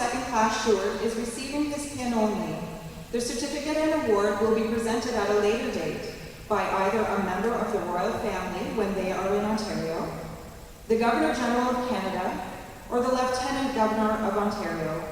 Second Class Steward is receiving his pin only. The certificate and award will be presented at a later date by either a member of the royal family when they are in Ontario, the Governor General of Canada, or the Lieutenant Governor of Ontario.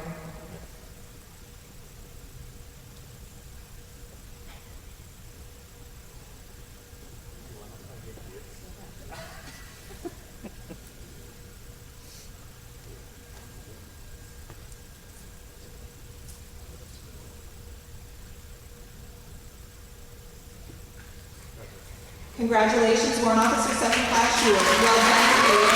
Congratulations, Warrant Officer Second Class Steward. Well done, Kate.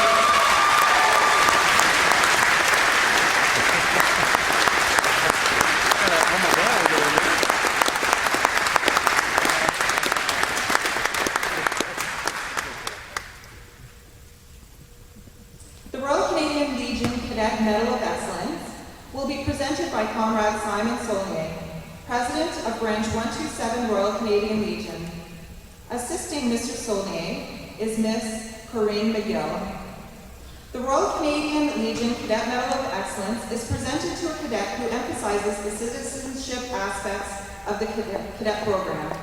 The Royal Canadian Legion Cadet Medal of Excellence will be presented by Comrade Simon Saulnier, President of Branch 127 Royal Canadian Legion. Assisting Mr. Saulnier is Miss Corinne McGill. The Royal Canadian Legion Cadet Medal of Excellence is presented to a cadet who emphasizes the citizenship aspects of the cadet program.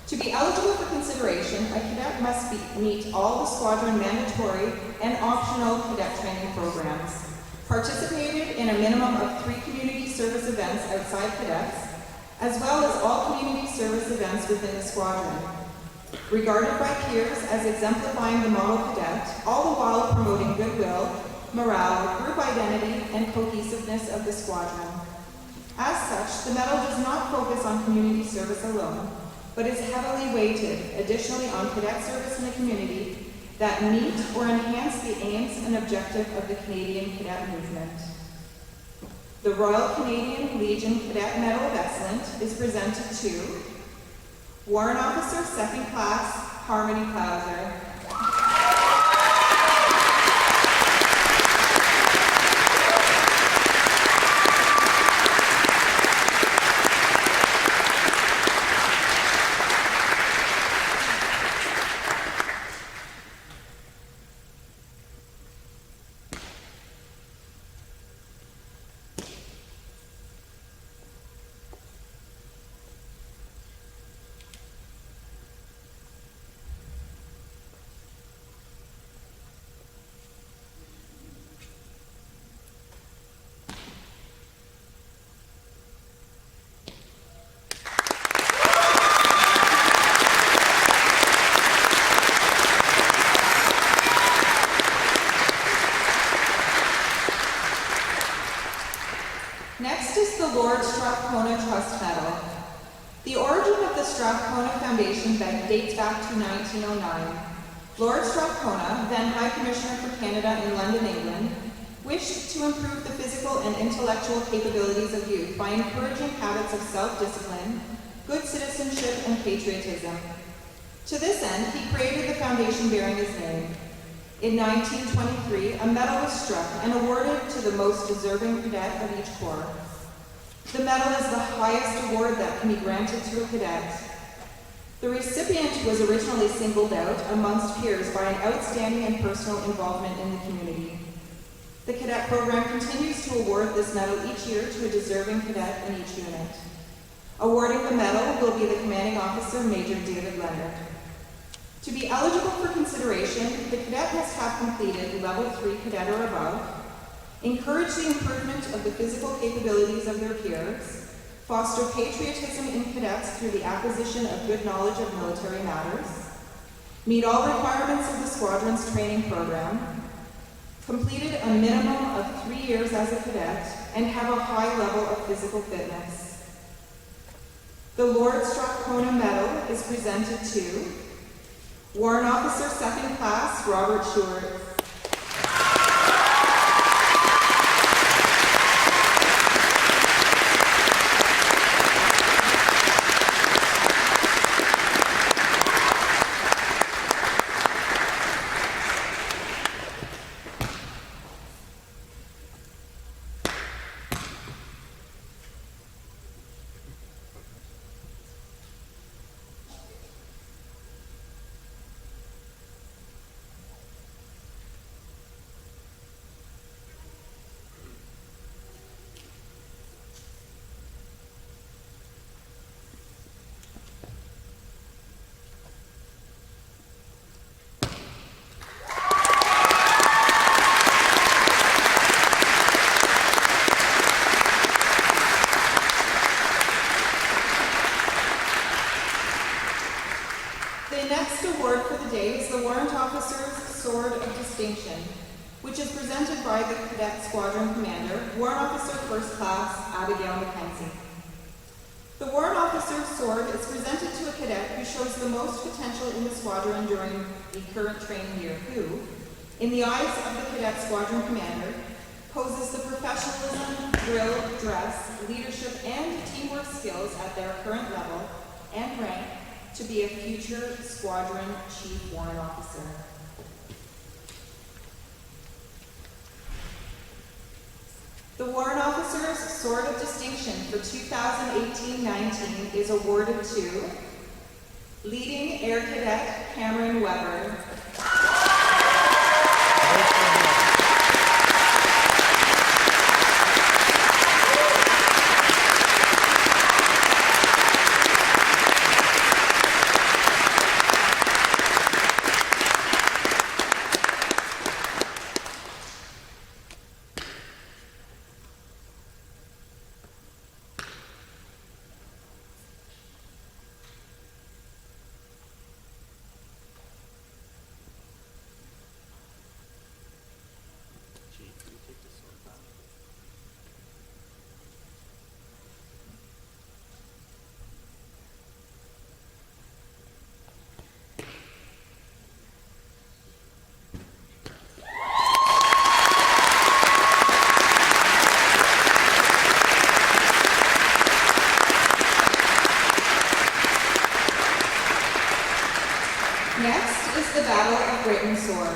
To be eligible for consideration, a cadet must meet all the Squadron mandatory and optional cadet training programs, participated in a minimum of 3 community service events outside cadets, as well as all community service events within the Squadron. Regarded by peers as exemplifying the model cadet, all the while promoting goodwill, morale, group identity, and cohesiveness of the Squadron. As such, the medal does not focus on community service alone, but is heavily weighted additionally on cadet service in the community that meet or enhance the aims and objective of the Canadian Cadet Movement. The Royal Canadian Legion Cadet Medal of Excellence is presented to Warrant Officer Second Class Harmony Clauser. Next is the Lord Strathcona Trust Medal. The origin of the Strathcona Foundation dates back to 1909. Lord Strathcona, then High Commissioner for Canada in London, England, wished to improve the physical and intellectual capabilities of youth by encouraging habits of self-discipline, good citizenship, and patriotism. To this end, he created the foundation bearing his name. In 1923, a medal was struck and awarded to the most deserving cadet of each corps. The medal is the highest award that can be granted to a cadet. The recipient was originally singled out amongst peers by an outstanding and personal involvement in the community. The cadet program continues to award this medal each year to a deserving cadet in each unit. Awarding the medal will be the commanding officer, Major David Leonard. To be eligible for consideration, the cadet must have completed Level 3 cadet or above, encourage the improvement of the physical capabilities of their peers, foster patriotism in cadets through the acquisition of good knowledge of military matters, meet all requirements of the Squadron's training program, completed a minimum of 3 years as a cadet, and have a high level of physical fitness. The Lord Strathcona Medal is presented to Warrant Officer Second Class Robert Short. next award for the day is the Warrant Officer's Sword of Distinction, which is presented by the Cadet Squadron Commander, Warrant Officer First Class Abigail Mackenzie. The Warrant Officer's Sword is presented to a cadet who shows the most potential in the squadron during the current training year, who, in the eyes of the Cadet Squadron Commander, poses the professionalism, drill, dress, leadership, and teamwork skills at their current level and rank to be a future Squadron Chief Warrant Officer. The Warrant Officer's Sword of Distinction for 2018-19 is awarded to Leading Air Cadet Cameron Weber. Next is the Battle of Britain Sword.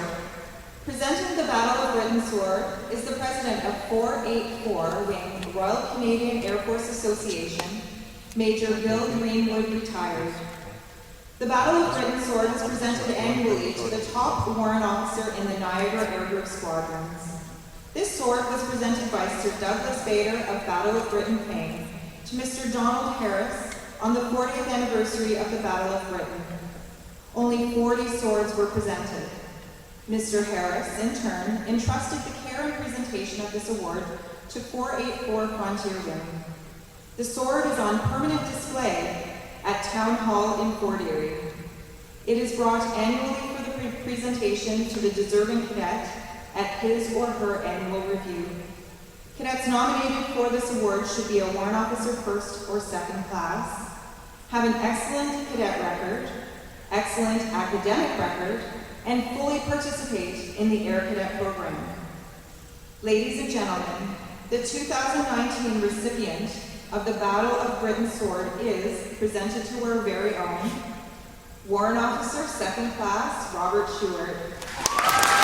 Presenting the Battle of Britain Sword is the President of 484 Wing, Royal Canadian Air Force Association, Major Bill Greenwood, retired. The Battle of Britain Sword is presented annually to the top warrant officer in the Niagara Air Group squadrons. This sword was presented by Sir Douglas Bader of Battle of Britain fame to Mr. Donald Harris on the 40th anniversary of the Battle of Britain. Only 40 swords were presented. Mr. Harris, in turn, entrusted the care and presentation of this award to 484 Frontier Wing. The sword is on permanent display at Town Hall in Fort Erie. It is brought annually for the presentation to the deserving cadet at his or her annual review. Cadets nominated for this award should be a warrant officer first or second class, have an excellent cadet record, excellent academic record, and fully participate in the Air Cadet program. Ladies and gentlemen, the 2019 recipient of the Battle of Britain Sword is presented to our very own Warrant Officer Second Class Robert Sheward.